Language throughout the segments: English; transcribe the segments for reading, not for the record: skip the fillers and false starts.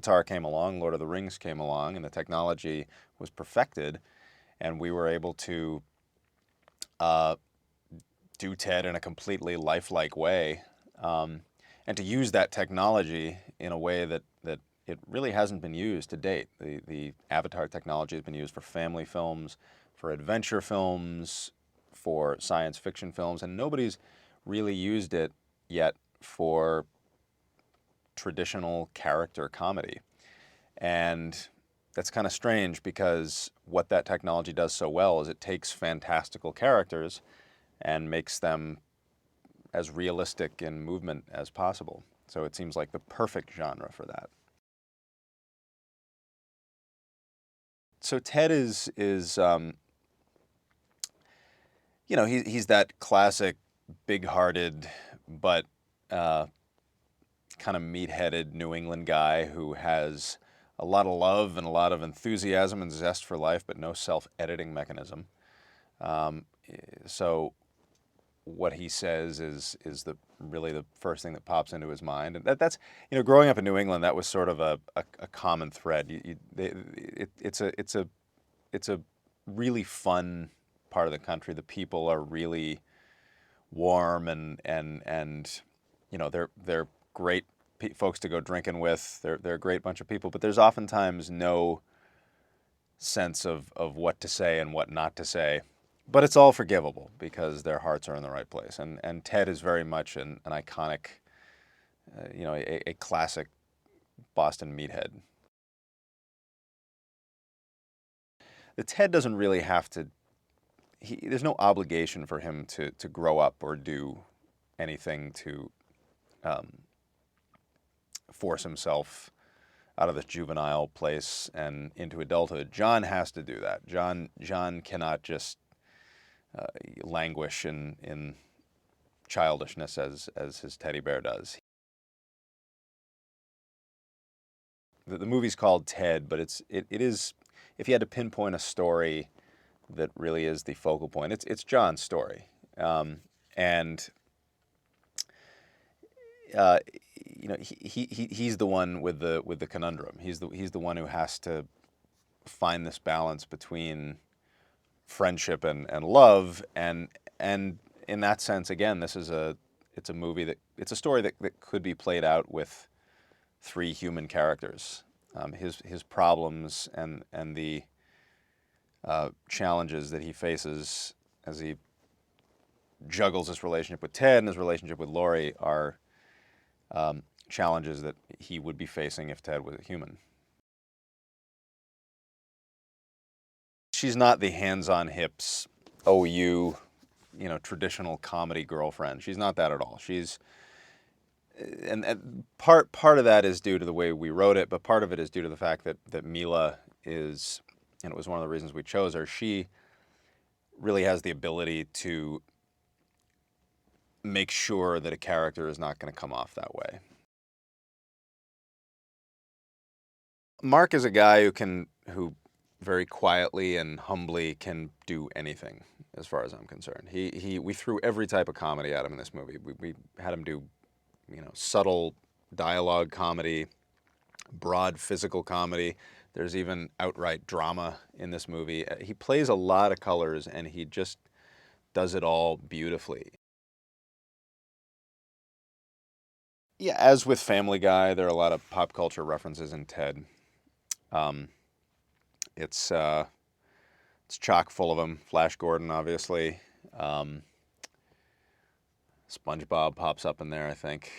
Avatar came along, Lord of the Rings came along, and the technology was perfected, and we were able to do Ted in a completely lifelike way, and to use that technology in a way that it really hasn't been used to date. The Avatar technology has been used for family films, for adventure films, for science fiction films, and nobody's really used it yet for traditional character comedy. And that's kind of strange, because what that technology does so well is it takes fantastical characters and makes them as realistic in movement as possible. So it seems like the perfect genre for that. So Ted is he's that classic big-hearted but kind of meat-headed New England guy who has a lot of love and a lot of enthusiasm and zest for life, but no self-editing mechanism. So what he says is really the first thing that pops into his mind, and that's growing up in New England, that was sort of a common thread. It's a really fun part of the country. The people are really warm and they're great folks to go drinking with. They're a great bunch of people, but there's oftentimes no sense of what to say and what not to say. But it's all forgivable because their hearts are in the right place. And Ted is very much an iconic, a classic Boston meathead. The Ted doesn't really have to, there's no obligation for him to grow up or do anything to force himself out of this juvenile place and into adulthood. John has to do that. John cannot just languish in childishness as his teddy bear does. The movie's called Ted, but it is, if you had to pinpoint a story that really is the focal point, it's John's story, and he's the one with the conundrum. He's the one who has to find this balance between friendship and love, and in that sense, again, it's a story that could be played out with three human characters. His problems and the challenges that he faces as he juggles his relationship with Ted and his relationship with Laurie are challenges that he would be facing if Ted was a human. She's not the hands-on-hips OU, traditional comedy girlfriend. She's not that at all. She's, and part of that is due to the way we wrote it, but part of it is due to the fact that Mila is, and it was one of the reasons we chose her, she really has the ability to make sure that a character is not going to come off that way. Mark is a guy who very quietly and humbly can do anything, as far as I'm concerned. We threw every type of comedy at him in this movie. We had him do, subtle dialogue comedy, broad physical comedy. There's even outright drama in this movie. He plays a lot of colors, and he just does it all beautifully. Yeah, as with Family Guy, there are a lot of pop culture references in Ted. It's chock full of them. Flash Gordon, obviously. SpongeBob pops up in there, I think.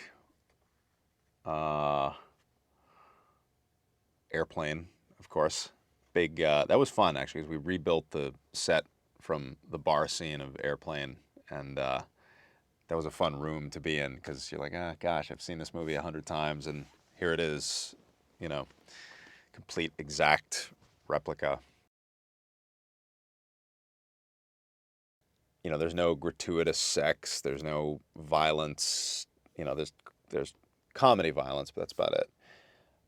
Airplane, of course. Big. That was fun, actually, because we rebuilt the set from the bar scene of Airplane, and that was a fun room to be in, because you're like, gosh, I've seen this movie 100 times, and here it is, complete exact replica. There's no gratuitous sex, there's no violence, there's comedy violence, but that's about it.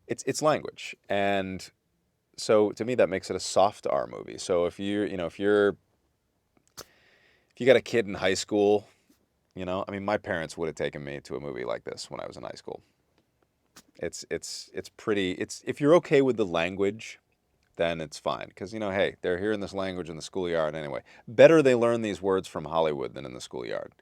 It's language, and so to me that makes it a soft R movie. So if you got a kid in high school, my parents would have taken me to a movie like this when I was in high school. It's pretty. It's if you're okay with the language, then it's fine because hey, they're hearing this language in the schoolyard anyway. Better they learn these words from Hollywood than in the schoolyard.